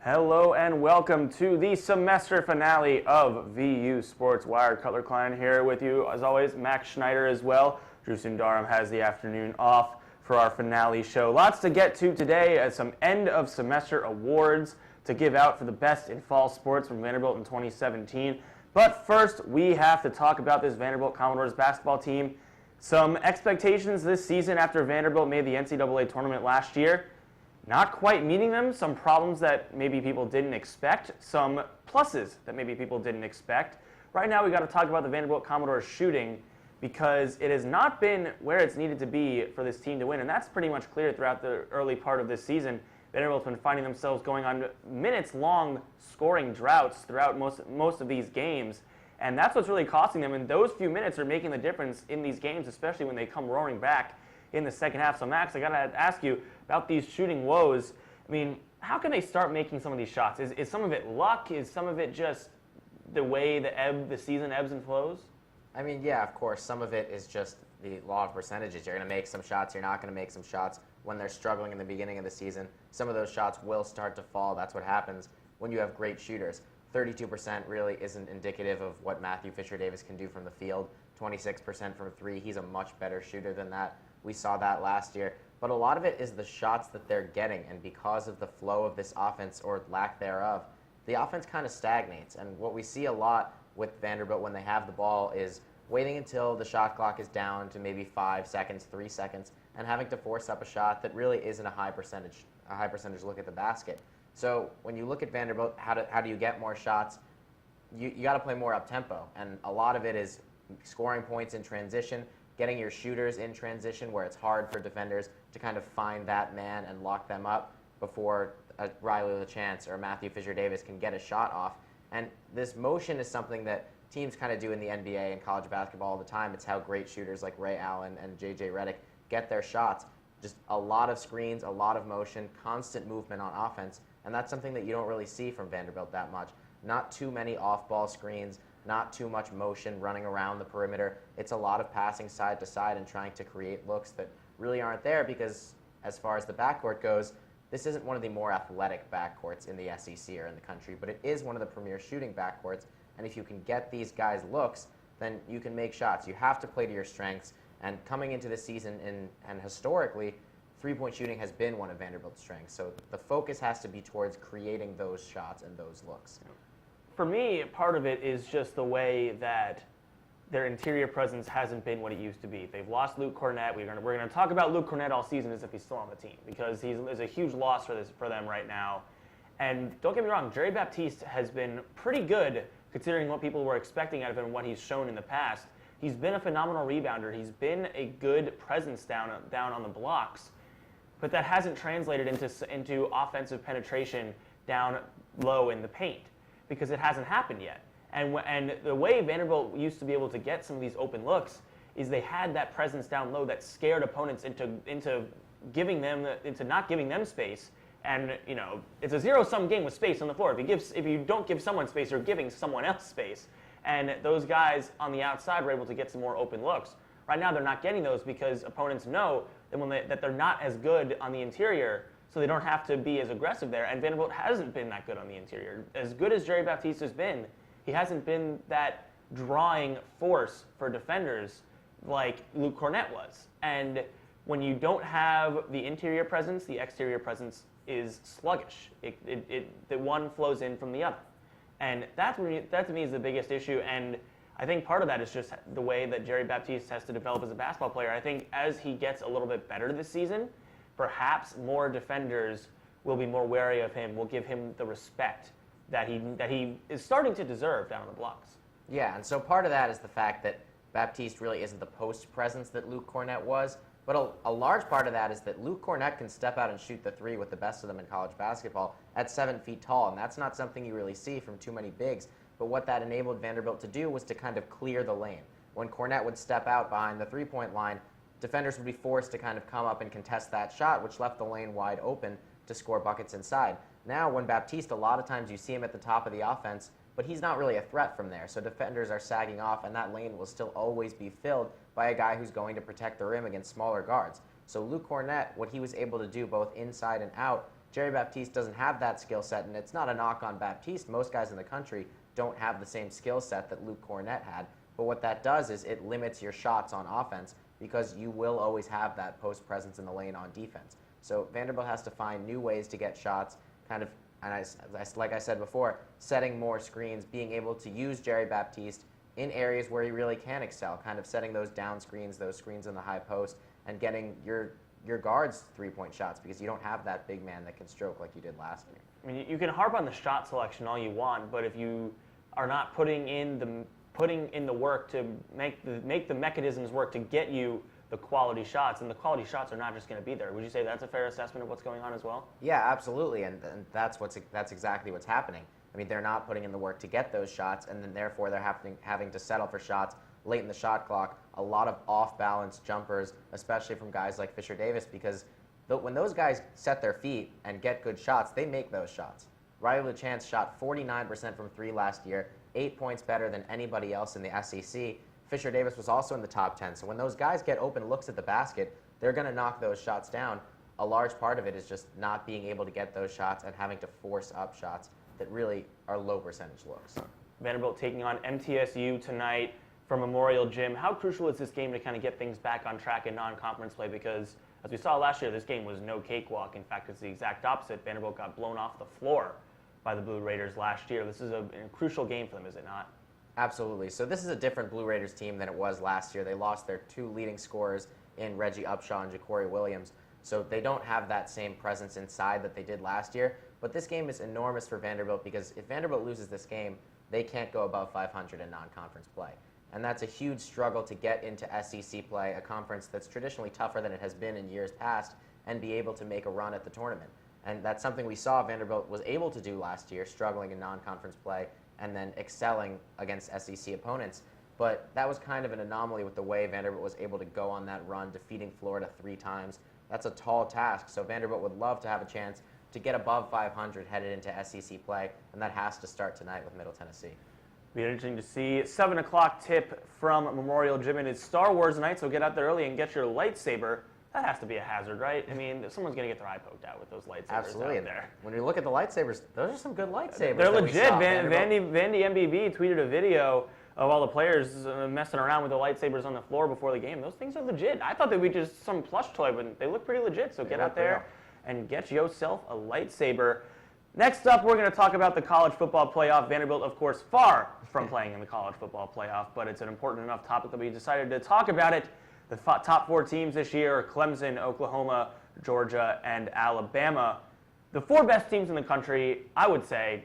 Hello and welcome to the semester finale of VU Sports Wire. Cutler, Klein here with you. As always, Max Schneider as well. Drew Sundaram has the afternoon off for our finale show. Lots to get to today as some end of semester awards to give out for the best in fall sports from Vanderbilt in 2017. But first, we have to talk about this Vanderbilt Commodores basketball team. Some expectations this season after Vanderbilt made the NCAA tournament last year. Not quite meeting them, some problems that maybe people didn't expect, some pluses that maybe people didn't expect. Right now we got to talk about the Vanderbilt Commodores shooting because it has not been where it's needed to be for this team to win, and that's pretty much clear throughout the early part of this season. Vanderbilt's been finding themselves going on minutes-long scoring droughts throughout most of these games, and that's what's really costing them, and those few minutes are making the difference in these games, especially when they come roaring back in the second half. So Max, I got to ask you about these shooting woes. I mean, how can they start making some of these shots? Is some of it luck? Is some of it just the way the season ebbs and flows? I mean, yeah, of course. Some of it is just the law of percentages. You're going to make some shots. You're not going to make some shots when they're struggling in the beginning of the season. Some of those shots will start to fall. That's what happens when you have great shooters. 32% really isn't indicative of what Matthew Fisher-Davis can do from the field. 26% from three. He's a much better shooter than that. We saw that last year. But a lot of it is the shots that they're getting, and because of the flow of this offense, or lack thereof, the offense kind of stagnates. And what we see a lot with Vanderbilt when they have the ball is waiting until the shot clock is down to maybe 5 seconds, 3 seconds, and having to force up a shot that really isn't a high percentage look at the basket. So when you look at Vanderbilt, how do you get more shots? You got to play more up-tempo, and a lot of it is scoring points in transition, getting your shooters in transition where it's hard for defenders to kind of find that man and lock them up before Riley LaChance or Matthew Fisher-Davis can get a shot off. And this motion is something that teams kind of do in the NBA and college basketball all the time. It's how great shooters like Ray Allen and J.J. Redick get their shots. Just a lot of screens, a lot of motion, constant movement on offense, and that's something that you don't really see from Vanderbilt that much. Not too many off-ball screens, not too much motion running around the perimeter. It's a lot of passing side to side and trying to create looks that really aren't there because, as far as the backcourt goes, this isn't one of the more athletic backcourts in the SEC or in the country, but it is one of the premier shooting backcourts. And if you can get these guys looks, then you can make shots. You have to play to your strengths. And coming into this season, and historically, three-point shooting has been one of Vanderbilt's strengths. So the focus has to be towards creating those shots and those looks. For me, part of it is just the way that their interior presence hasn't been what it used to be. They've lost Luke Cornett. We're going to talk about Luke Cornett all season as if he's still on the team because he's a huge loss for them right now. And don't get me wrong, Jerry Baptiste has been pretty good considering what people were expecting out of him and what he's shown in the past. He's been a phenomenal rebounder. He's been a good presence down on the blocks, but that hasn't translated into offensive penetration down low in the paint, because it hasn't happened yet. And the way Vanderbilt used to be able to get some of these open looks is they had that presence down low that scared opponents into not giving them space. And it's a zero-sum game with space on the floor. If you don't give someone space, you're giving someone else space. And those guys on the outside were able to get some more open looks. Right now they're not getting those because opponents know that they're not as good on the interior, so they don't have to be as aggressive there. And Vanderbilt hasn't been that good on the interior. As good as Jerry Baptiste has been, he hasn't been that drawing force for defenders like Luke Cornett was. And when you don't have the interior presence, the exterior presence is sluggish. The one flows in from the other. And that to me is the biggest issue. And I think part of that is just the way that Jerry Baptiste has to develop as a basketball player. I think as he gets a little bit better this season, perhaps more defenders will be more wary of him, will give him the respect that he is starting to deserve down on the blocks. Yeah, and so part of that is the fact that Baptiste really isn't the post presence that Luke Cornett was, but a large part of that is that Luke Cornett can step out and shoot the three with the best of them in college basketball at 7 feet tall, and that's not something you really see from too many bigs. But what that enabled Vanderbilt to do was to kind of clear the lane. When Cornett would step out behind the three-point line, defenders would be forced to kind of come up and contest that shot, which left the lane wide open to score buckets inside. Now, when Baptiste, a lot of times you see him at the top of the offense, but he's not really a threat from there. So defenders are sagging off, and that lane will still always be filled by a guy who's going to protect the rim against smaller guards. So Luke Cornett, what he was able to do both inside and out, Jerry Baptiste doesn't have that skill set, and it's not a knock on Baptiste. Most guys in the country don't have the same skill set that Luke Cornett had. But what that does is it limits your shots on offense because you will always have that post presence in the lane on defense. So Vanderbilt has to find new ways to get shots, and like I said before, setting more screens, being able to use Jerry Baptiste in areas where he really can excel, kind of setting those down screens, those screens in the high post, and getting your guards three-point shots because you don't have that big man that can stroke like you did last year. I mean, you can harp on the shot selection all you want, but if you are not putting in the work to make the mechanisms work to get you the quality shots, and the quality shots are not just going to be there. Would you say that's a fair assessment of what's going on as well? Yeah, absolutely, and that's exactly what's happening. I mean, they're not putting in the work to get those shots, and then therefore they're having to settle for shots late in the shot clock. A lot of off-balance jumpers, especially from guys like Fisher Davis, because when those guys set their feet and get good shots, they make those shots. Riley LeChance shot 49% from three last year, 8 points better than anybody else in the SEC. Fisher Davis was also in the top 10. So when those guys get open looks at the basket, they're going to knock those shots down. A large part of it is just not being able to get those shots and having to force up shots that really are low percentage looks. Vanderbilt taking on MTSU tonight from Memorial Gym. How crucial is this game to kind of get things back on track in non-conference play? Because as we saw last year, this game was no cakewalk. In fact, it's the exact opposite. Vanderbilt got blown off the floor by the Blue Raiders last year. This is a crucial game for them, is it not? Absolutely. So this is a different Blue Raiders team than it was last year. They lost their two leading scorers in Reggie Upshaw and Ja'Cory Williams. So they don't have that same presence inside that they did last year. But this game is enormous for Vanderbilt because if Vanderbilt loses this game, they can't go above 500 in non-conference play. And that's a huge struggle to get into SEC play, a conference that's traditionally tougher than it has been in years past, and be able to make a run at the tournament. And that's something we saw Vanderbilt was able to do last year, struggling in non-conference play and then excelling against SEC opponents. But that was kind of an anomaly with the way Vanderbilt was able to go on that run, defeating Florida 3 times. That's a tall task, so Vanderbilt would love to have a chance to get above 500 headed into SEC play, and that has to start tonight with Middle Tennessee. Be interesting to see. 7 o'clock tip from Memorial Gym. It is Star Wars night, so get out there early and get your lightsaber. That has to be a hazard, right? I mean, someone's going to get their eye poked out with those lightsabers Absolutely. out there. When you look at the lightsabers, those are some good lightsabers. They're legit. Vandy MBB tweeted a video of all the players messing around with the lightsabers on the floor before the game. Those things are legit. I thought they'd be just some plush toy, but they look pretty legit. So get out there and get yourself a lightsaber. Next up, we're going to talk about the college football playoff. Vanderbilt, of course, far from playing in the college football playoff, but it's an important enough topic that we decided to talk about it. The top 4 teams this year are Clemson, Oklahoma, Georgia, and Alabama. The 4 best teams in the country, I would say.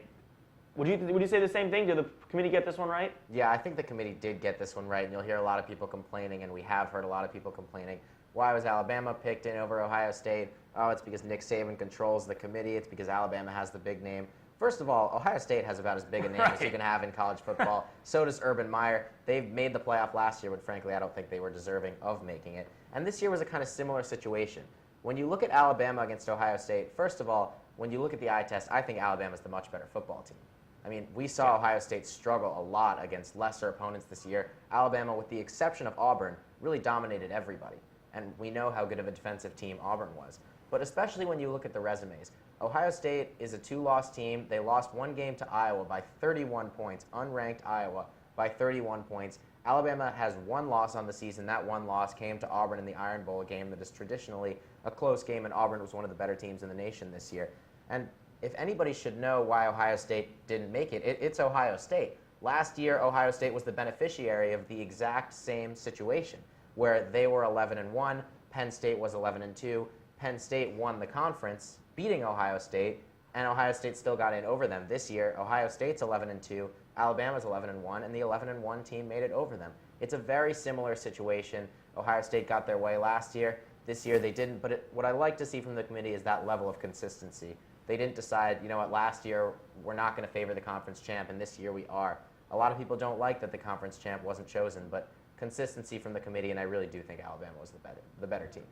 Would you say the same thing? Did the committee get this one right? Yeah, I think the committee did get this one right, and you'll hear a lot of people complaining, and we have heard a lot of people complaining. Why was Alabama picked in over Ohio State? Oh, it's because Nick Saban controls the committee. It's because Alabama has the big name. First of all, Ohio State has about as big a name as you can have in college football. So does Urban Meyer. They've made the playoff last year, but frankly, I don't think they were deserving of making it. And this year was a kind of similar situation. When you look at Alabama against Ohio State, first of all, when you look at the eye test, I think Alabama's the much better football team. I mean, we saw Ohio State struggle a lot against lesser opponents this year. Alabama, with the exception of Auburn, really dominated everybody. And we know how good of a defensive team Auburn was. But especially when you look at the resumes, Ohio State is a 2-loss team. They lost 1 game to Iowa by 31 points, unranked Iowa by 31 points. Alabama has 1 loss on the season. That 1 loss came to Auburn in the Iron Bowl, game that is traditionally a close game, and Auburn was one of the better teams in the nation this year. And if anybody should know why Ohio State didn't make it, it's Ohio State. Last year, Ohio State was the beneficiary of the exact same situation, where they were 11-1, Penn State was 11-2. Penn State won the conference, beating Ohio State, and Ohio State still got in over them. This year, Ohio State's 11-2, Alabama's 11-1, and the 11-1 team made it over them. It's a very similar situation. Ohio State got their way last year. This year they didn't, but what I like to see from the committee is that level of consistency. They didn't decide, you know what, last year we're not going to favor the conference champ, and this year we are. A lot of people don't like that the conference champ wasn't chosen, but consistency from the committee, and I really do think Alabama was the better team.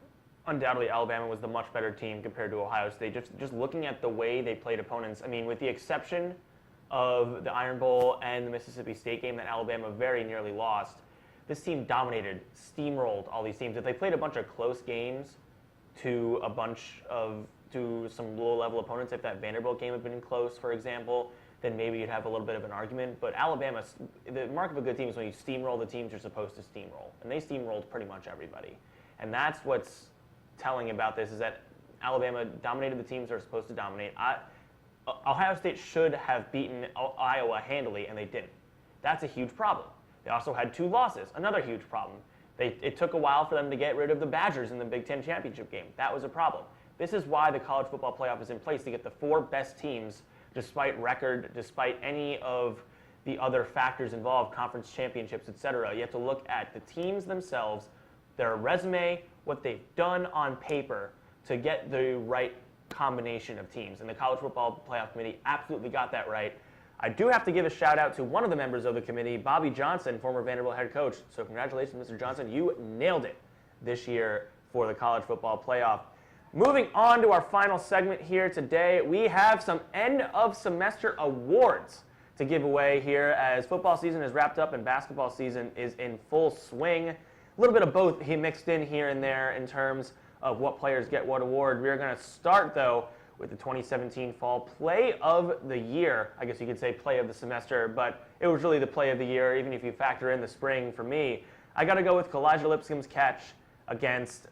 Undoubtedly, Alabama was the much better team compared to Ohio State. Just looking at the way they played opponents, I mean, with the exception of the Iron Bowl and the Mississippi State game that Alabama very nearly lost, this team dominated, steamrolled all these teams. If they played a bunch of close games, to some low-level opponents. If that Vanderbilt game had been close, for example, then maybe you'd have a little bit of an argument. But Alabama, the mark of a good team is when you steamroll the teams you're supposed to steamroll. And they steamrolled pretty much everybody. And that's what's telling about this, is that Alabama dominated the teams they're supposed to dominate. Ohio State should have beaten Iowa handily, and they didn't. That's a huge problem. They also had 2 losses, another huge problem. It took a while for them to get rid of the Badgers in the Big Ten championship game. That was a problem. This is why the college football playoff is in place, to get the 4 best teams, despite record, despite any of the other factors involved, conference championships, etc. You have to look at the teams themselves, their resume, what they've done on paper to get the right combination of teams. And the College Football Playoff Committee absolutely got that right. I do have to give a shout out to one of the members of the committee, Bobby Johnson, former Vanderbilt head coach. So congratulations, Mr. Johnson. You nailed it this year for the College Football Playoff. Moving on to our final segment here today, we have some end of semester awards to give away here as football season is wrapped up and basketball season is in full swing. A little bit of both he mixed in here and there in terms of what players get what award. We're going to start, though, with the 2017 Fall Play of the Year. I guess you could say Play of the Semester, but it was really the Play of the Year, even if you factor in the spring for me. I got to go with Elijah Lipscomb's catch against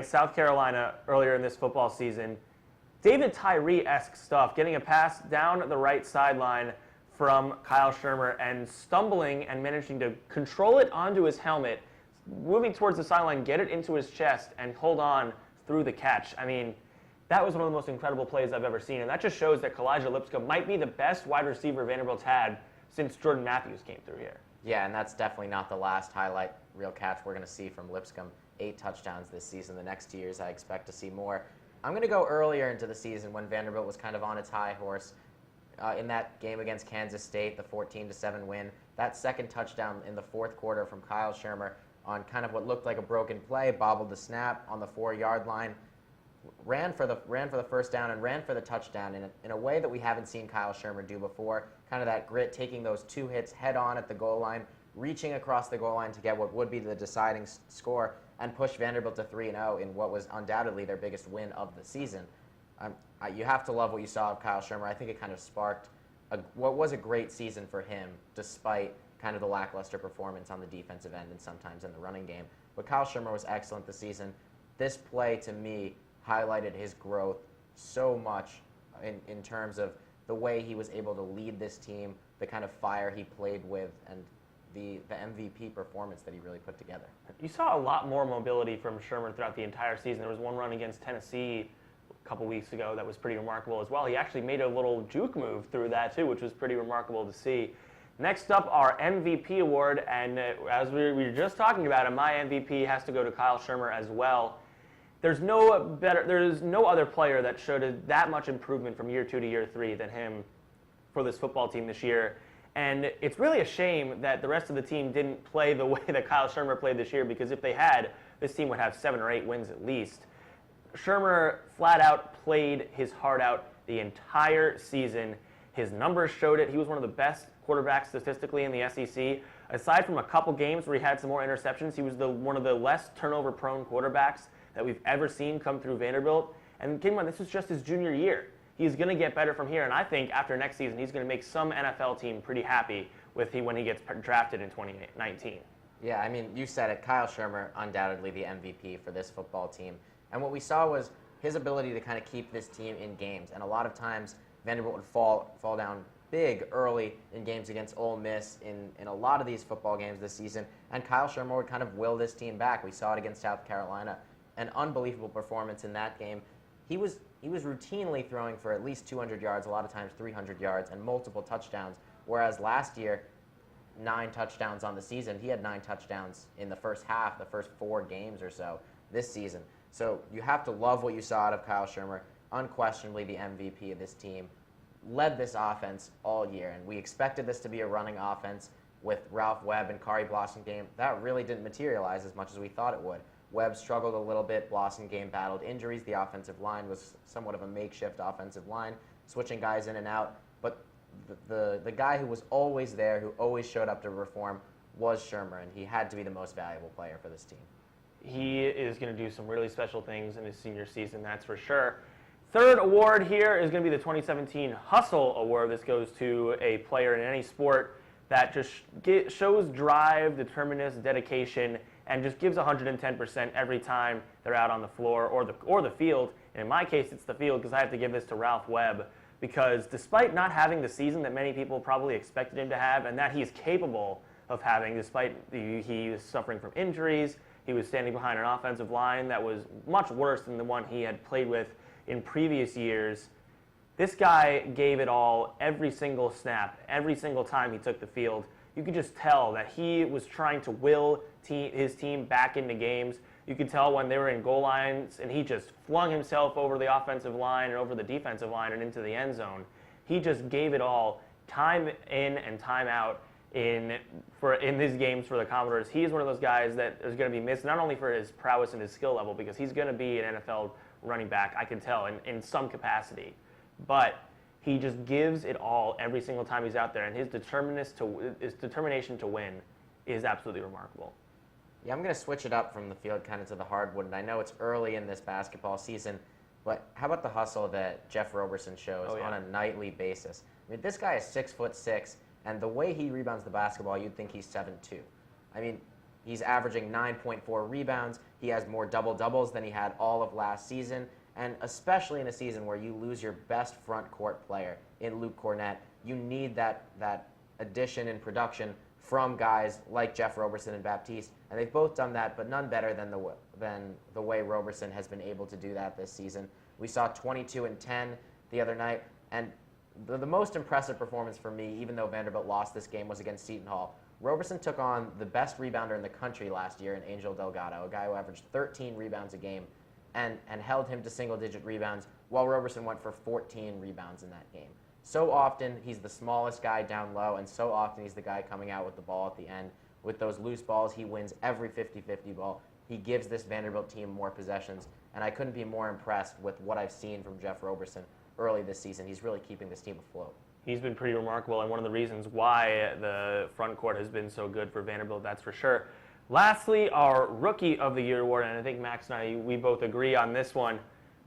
South Carolina earlier in this football season. David Tyree-esque stuff, getting a pass down the right sideline from Kyle Shermer and stumbling and managing to control it onto his helmet, moving towards the sideline, get it into his chest, and hold on through the catch. I mean, that was one of the most incredible plays I've ever seen, and that just shows that Elijah Lipscomb might be the best wide receiver Vanderbilt's had since Jordan Matthews came through here. Yeah, and that's definitely not the last highlight reel catch we're going to see from Lipscomb. 8 touchdowns this season. The next 2 years, I expect to see more. I'm going to go earlier into the season when Vanderbilt was kind of on its high horse. In that game against Kansas State, the 14-7 win, that second touchdown in the fourth quarter from Kyle Shermer on kind of what looked like a broken play, bobbled the snap on the 4-yard line, ran for the first down and ran for the touchdown in a way that we haven't seen Kyle Shermer do before. Kind of that grit, taking those 2 hits head on at the goal line, reaching across the goal line to get what would be the deciding score and push Vanderbilt to 3-0 in what was undoubtedly their biggest win of the season. You have to love what you saw of Kyle Shermer. I think it kind of sparked what was a great season for him, despite kind of the lackluster performance on the defensive end and sometimes in the running game. But Kyle Shermer was excellent this season. This play, to me, highlighted his growth so much in terms of the way he was able to lead this team, the kind of fire he played with, and the MVP performance that he really put together. You saw a lot more mobility from Shermer throughout the entire season. There was one run against Tennessee a couple weeks ago that was pretty remarkable as well. He actually made a little juke move through that too, which was pretty remarkable to see. Next up, our MVP award, and as we were just talking about it, my MVP has to go to Kyle Shermer as well. There's no other player that showed that much improvement from year 2 to year 3 than him for this football team this year. And it's really a shame that the rest of the team didn't play the way that Kyle Shermer played this year, because if they had, this team would have 7 or 8 wins at least. Shermer flat out played his heart out the entire season. His numbers showed it. He was one of the best quarterbacks statistically in the SEC. Aside from a couple games where he had some more interceptions, he was one of the less turnover-prone quarterbacks that we've ever seen come through Vanderbilt. And keep in mind, this was just his junior year. He's going to get better from here, and I think after next season, he's going to make some NFL team pretty happy when he gets drafted in 2019. Yeah, I mean, you said it. Kyle Shermer, undoubtedly the MVP for this football team. And what we saw was his ability to kind of keep this team in games. And a lot of times, Vanderbilt would fall down big early in games against Ole Miss in a lot of these football games this season. And Kyle Shermer would kind of will this team back. We saw it against South Carolina. An unbelievable performance in that game. He was routinely throwing for at least 200 yards, a lot of times 300 yards, and multiple touchdowns, whereas last year, 9 touchdowns on the season. He had 9 touchdowns in the first half, the first 4 games or so this season. So you have to love what you saw out of Kyle Shermer, unquestionably the MVP of this team, led this offense all year, and we expected this to be a running offense with Ralph Webb and Kari Blossomgame. That really didn't materialize as much as we thought it would. Webb struggled a little bit. Blossomgame battled injuries. The offensive line was somewhat of a makeshift offensive line, switching guys in and out. But the guy who was always there, who always showed up to perform, was Shermer, and he had to be the most valuable player for this team. he is going to do some really special things in his senior season, that's for sure. Third award here is going to be the 2017 Hustle Award. This goes to a player in any sport that just shows drive, determinedness, dedication, and just gives 110% every time they're out on the floor or the field. And in my case, it's the field, because I have to give this to Ralph Webb, because despite not having the season that many people probably expected him to have, and that he's capable of having, despite he was suffering from injuries, he was standing behind an offensive line that was much worse than the one he had played with in previous years. This guy gave it all every single snap, every single time he took the field. You could just tell that he was trying to will his team back into games. You could tell when they were in goal lines and he just flung himself over the offensive line and over the defensive line and into the end zone. He just gave it all time in and time out in these games for the Commodores. He is one of those guys that is going to be missed, not only for his prowess and his skill level, because he's going to be an NFL running back, I can tell, in some capacity. But he just gives it all every single time he's out there, and his determination to win is absolutely remarkable. Yeah, I'm going to switch it up from the field kind of to the hardwood, and I know it's early in this basketball season, but how about the hustle that Jeff Roberson shows on a nightly basis? I mean, this guy is 6'6", and the way he rebounds the basketball, you'd think he's 7'2". I mean, he's averaging 9.4 rebounds. He has more double-doubles than he had all of last season. And especially in a season where you lose your best front court player in Luke Cornett, you need that addition in production from guys like Jeff Roberson and Baptiste. And they've both done that, but none better than the way Roberson has been able to do that this season. We saw 22 and 10 the other night. And the most impressive performance for me, even though Vanderbilt lost this game, was against Seton Hall. Roberson took on the best rebounder in the country last year in Angel Delgado, a guy who averaged 13 rebounds a game, and held him to single-digit rebounds, while Roberson went for 14 rebounds in that game. So often, he's the smallest guy down low, and so often he's the guy coming out with the ball at the end. With those loose balls, he wins every 50-50 ball. He gives this Vanderbilt team more possessions, and I couldn't be more impressed with what I've seen from Jeff Roberson early this season. He's really keeping this team afloat. He's been pretty remarkable, and one of the reasons why the front court has been so good for Vanderbilt, that's for sure. Lastly, our Rookie of the Year award, and I think Max and we both agree on this one.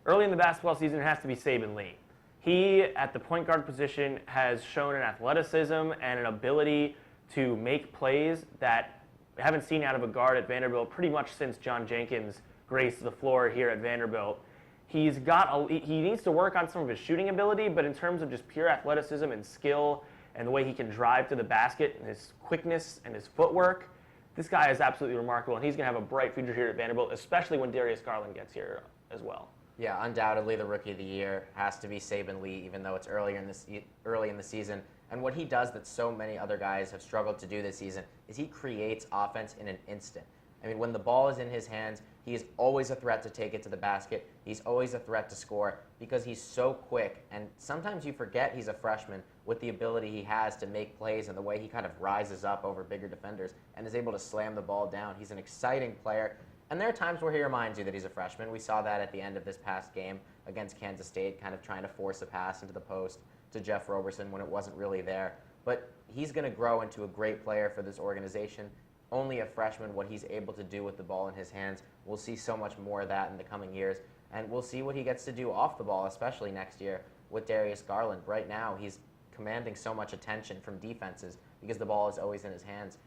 Early in the basketball season, it has to be Saben Lee. He, at the point guard position, has shown an athleticism and an ability to make plays that we haven't seen out of a guard at Vanderbilt pretty much since John Jenkins graced the floor here at Vanderbilt. He needs to work on some of his shooting ability, but in terms of just pure athleticism and skill and the way he can drive to the basket and his quickness and his footwork, this guy is absolutely remarkable, and he's going to have a bright future here at Vanderbilt, especially when Darius Garland gets here as well. Yeah, undoubtedly the Rookie of the Year has to be Saben Lee, even though it's early in the season. And what he does that so many other guys have struggled to do this season is he creates offense in an instant. I mean, when the ball is in his hands, he is always a threat to take it to the basket. He's always a threat to score because he's so quick. And sometimes you forget he's a freshman with the ability he has to make plays and the way he kind of rises up over bigger defenders and is able to slam the ball down. He's an exciting player. And there are times where he reminds you that he's a freshman. We saw that at the end of this past game against Kansas State, kind of trying to force a pass into the post to Jeff Roberson when it wasn't really there. But he's going to grow into a great player for this organization. Only a freshman, what he's able to do with the ball in his hands. We'll see so much more of that in the coming years. And we'll see what he gets to do off the ball, especially next year with Darius Garland. Right now, he's commanding so much attention from defenses because the ball is always in his hands.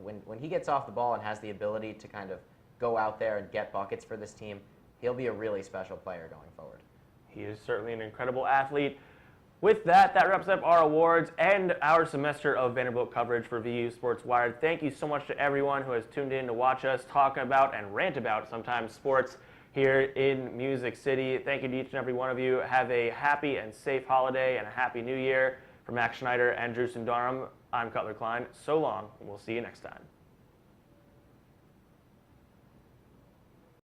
When he gets off the ball and has the ability to kind of go out there and get buckets for this team, he'll be a really special player going forward. He is certainly an incredible athlete. With that, that wraps up our awards and our semester of Vanderbilt coverage for VU Sports Wired. Thank you so much to everyone who has tuned in to watch us talk about and rant about sometimes sports here in Music City. Thank you to each and every one of you. Have a happy and safe holiday and a happy new year. For Max Schneider and Drew Sundaram, I'm Cutler Klein. So long, and we'll see you next time.